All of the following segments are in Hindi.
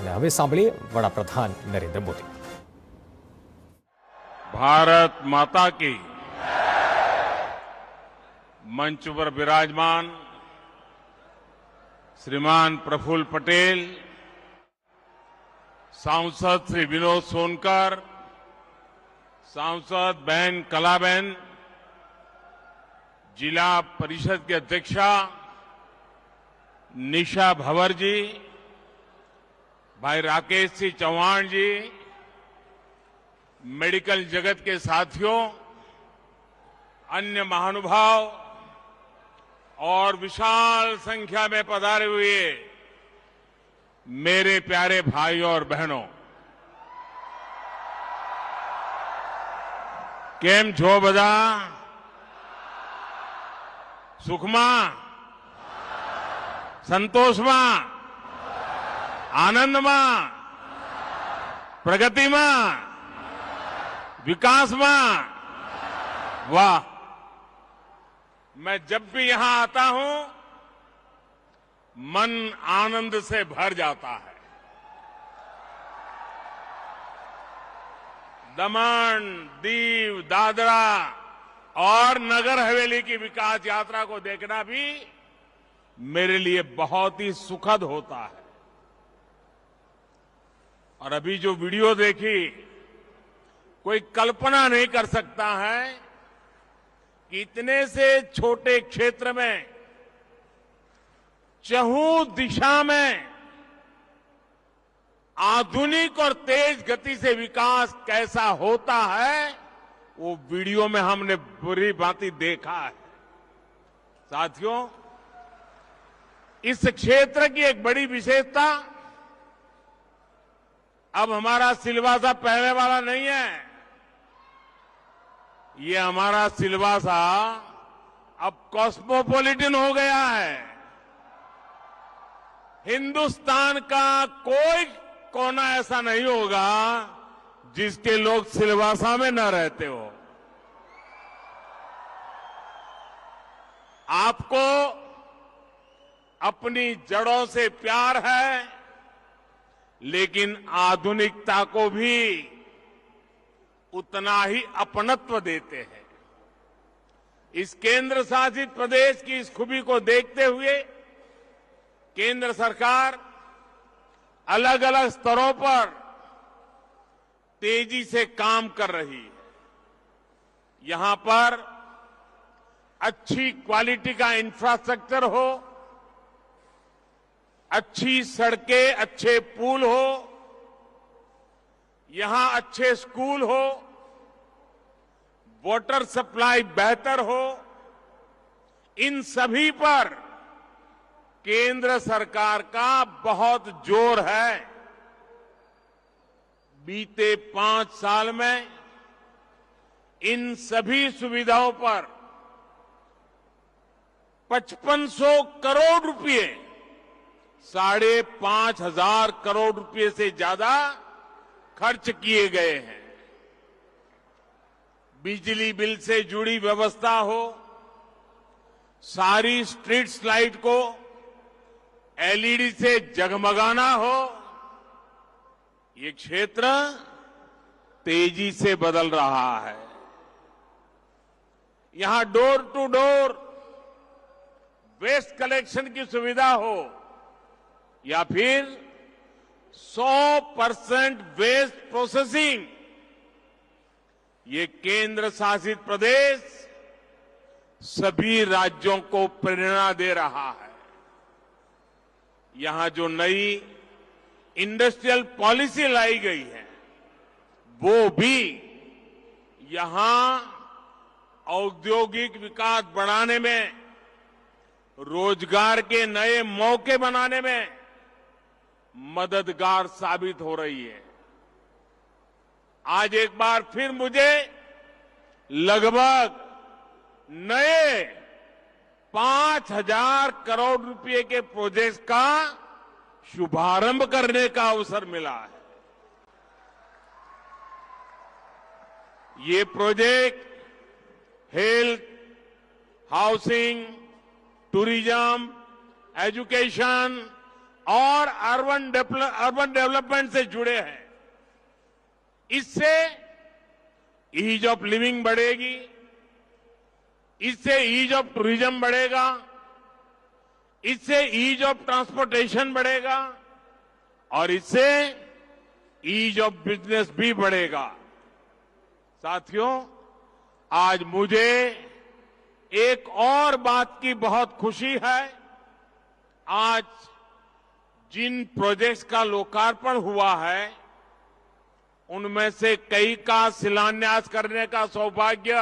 અને હવે સાંભળીએ વડાપ્રધાન નરેન્દ્ર મોદી. भारत माता की मंच पर विराजमान श्रीमान प्रफुल्ल पटेल, सांसद श्री विनोद सोनकर, सांसद बहन कलाबेन, जिला परिषद के अध्यक्षा निशा भंवर जी, भाई राकेश सिंह चौहान जी, मेडिकल जगत के साथियों, अन्य महानुभाव और विशाल संख्या में पधारे हुए मेरे प्यारे भाइयों और बहनों, केम छो बधा? सुखमा, संतोषमा, आनंदमा, प्रगतिमा, विकास में? वाह! मैं जब भी यहां आता हूं, मन आनंद से भर जाता है. दमन, दीव, दादरा और नगर हवेली की विकास यात्रा को देखना भी मेरे लिए बहुत ही सुखद होता है. और अभी जो वीडियो देखी, कोई कल्पना नहीं कर सकता है कि इतने से छोटे क्षेत्र में चहुं दिशा में आधुनिक और तेज गति से विकास कैसा होता है, वो वीडियो में हमने बुरी भांति देखा है. साथियों, इस क्षेत्र की एक बड़ी विशेषता, अब हमारा सिलवासा पहले वाला नहीं है. ये हमारा सिलवासा अब कॉस्मोपॉलिटन हो गया है. हिंदुस्तान का कोई कोना ऐसा नहीं होगा जिसके लोग सिलवासा में न रहते हो. आपको अपनी जड़ों से प्यार है, लेकिन आधुनिकता को भी उतना ही अपनत्व देते हैं. इस केंद्र शासित प्रदेश की इस खूबी को देखते हुए केंद्र सरकार अलग अलग स्तरों पर तेजी से काम कर रही है. यहां पर अच्छी क्वालिटी का इंफ्रास्ट्रक्चर हो, अच्छी सड़कें, अच्छे पुल हो, यहां अच्छे स्कूल हो, वाटर सप्लाई बेहतर हो, इन सभी पर केंद्र सरकार का बहुत जोर है. बीते 5 साल में इन सभी सुविधाओं पर 5500 करोड़ रुपए, 5,500 करोड़ रुपए से ज्यादा खर्च किए गए हैं. बिजली बिल से जुड़ी व्यवस्था हो, सारी स्ट्रीट लाइट को एलईडी से जगमगाना हो, ये क्षेत्र तेजी से बदल रहा है. यहां door to door waste collection की सुविधा हो, या फिर 100% वेस्ट प्रोसेसिंग, ये केंद्र शासित प्रदेश सभी राज्यों को प्रेरणा दे रहा है. यहां जो नई इंडस्ट्रियल पॉलिसी लाई गई है, वो भी यहां औद्योगिक विकास बढ़ाने में, रोजगार के नए मौके बनाने में मददगार साबित हो रही है. आज एक बार फिर मुझे लगभग नए 5,000 करोड़ रुपए के प्रोजेक्ट का शुभारंभ करने का अवसर मिला है. ये project health, housing, tourism, education, और अर्बन डेवलपमेंट से जुड़े हैं। इससे ईज ऑफ लिविंग बढ़ेगी, इससे ईज ऑफ टूरिज्म बढ़ेगा, इससे ईज ऑफ ट्रांसपोर्टेशन बढ़ेगा और इससे ईज ऑफ बिजनेस भी बढ़ेगा। साथियों, आज मुझे एक और बात की बहुत खुशी है। आज जिन प्रोजेक्ट्स का लोकार्पण हुआ है, उनमें से कई का शिलान्यास करने का सौभाग्य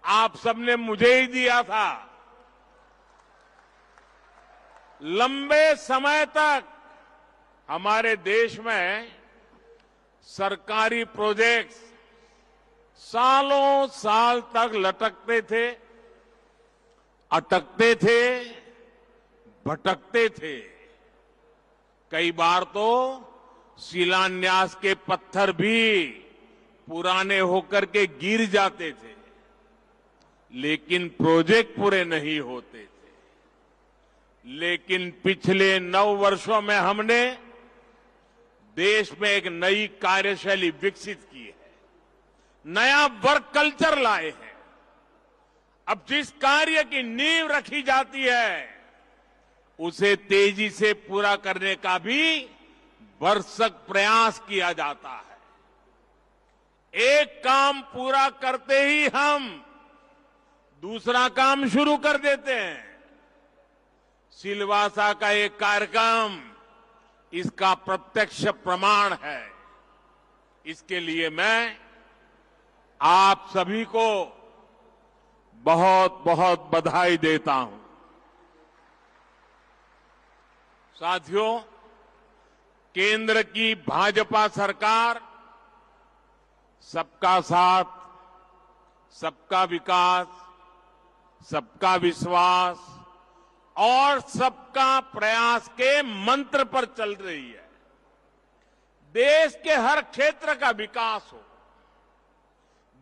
आप सबने मुझे ही दिया था। लंबे समय तक हमारे देश में सरकारी प्रोजेक्ट्स सालों साल तक लटकते थे, अटकते थे, भटकते थे। कई बार तो शिलान्यास के पत्थर भी पुराने होकर के गिर जाते थे, लेकिन प्रोजेक्ट पूरे नहीं होते थे। लेकिन पिछले 9 वर्षों में हमने देश में एक नई कार्यशैली विकसित की है, नया वर्क कल्चर लाए हैं। अब जिस कार्य की नींव रखी जाती है, उसे तेजी से पूरा करने का भी भरसक प्रयास किया जाता है। एक काम पूरा करते ही हम दूसरा काम शुरू कर देते हैं। सिलवासा का एक कार्यक्रम इसका प्रत्यक्ष प्रमाण है। इसके लिए मैं आप सभी को बहुत बहुत बधाई देता हूं। साथियों, केंद्र की भाजपा सरकार सबका साथ, सबका विकास, सबका विश्वास और सबका प्रयास के मंत्र पर चल रही है। देश के हर क्षेत्र का विकास हो,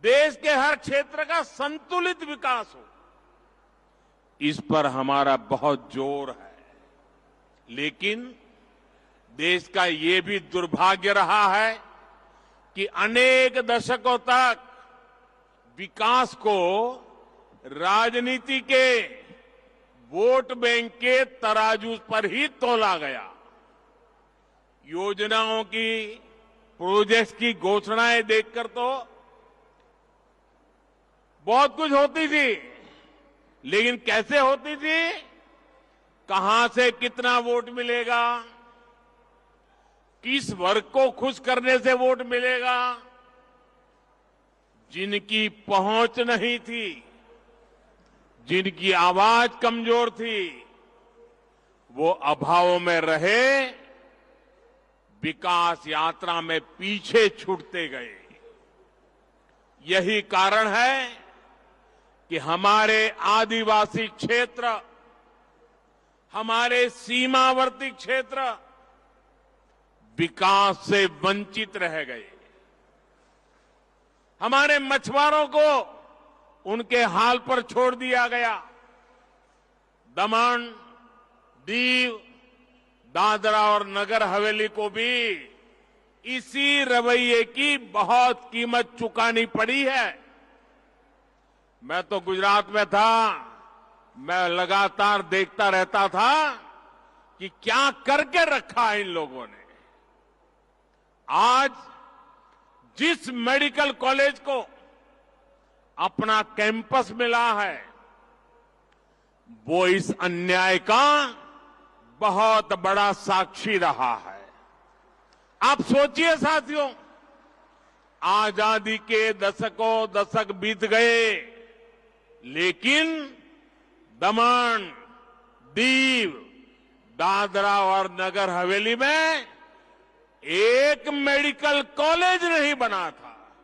देश के हर क्षेत्र का संतुलित विकास हो, इस पर हमारा बहुत जोर है। लेकिन देश का ये भी दुर्भाग्य रहा है कि अनेक दशकों तक विकास को राजनीति के वोट बैंक के तराजू पर ही तोला गया। योजनाओं की, प्रोजेक्ट्स की घोषणाएं देखकर तो बहुत कुछ होती थी, लेकिन कैसे होती थी, कहां से कितना वोट मिलेगा, किस वर्ग को खुश करने से वोट मिलेगा, जिनकी पहुंच नहीं थी, जिनकी आवाज कमजोर थी, वो अभावों में रहे, विकास यात्रा में पीछे छूटते गए। यही कारण है कि हमारे आदिवासी क्षेत्र, हमारे सीमावर्ती क्षेत्र विकास से वंचित रह गए। हमारे मछुआरों को उनके हाल पर छोड़ दिया गया। दमन, दीव, दादरा और नगर हवेली को भी इसी रवैये की बहुत कीमत चुकानी पड़ी है। मैं तो गुजरात में था, मैं लगातार देखता रहता था कि क्या करके रखा है इन लोगों ने। आज जिस मेडिकल कॉलेज को अपना कैंपस मिला है, वो इस अन्याय का बहुत बड़ा साक्षी रहा है। आप सोचिए साथियों, आजादी के दशकों दशक बीत गए, लेकिन दमन, दीव, दादरा और नगर हवेली में एक मेडिकल कॉलेज नहीं बना था।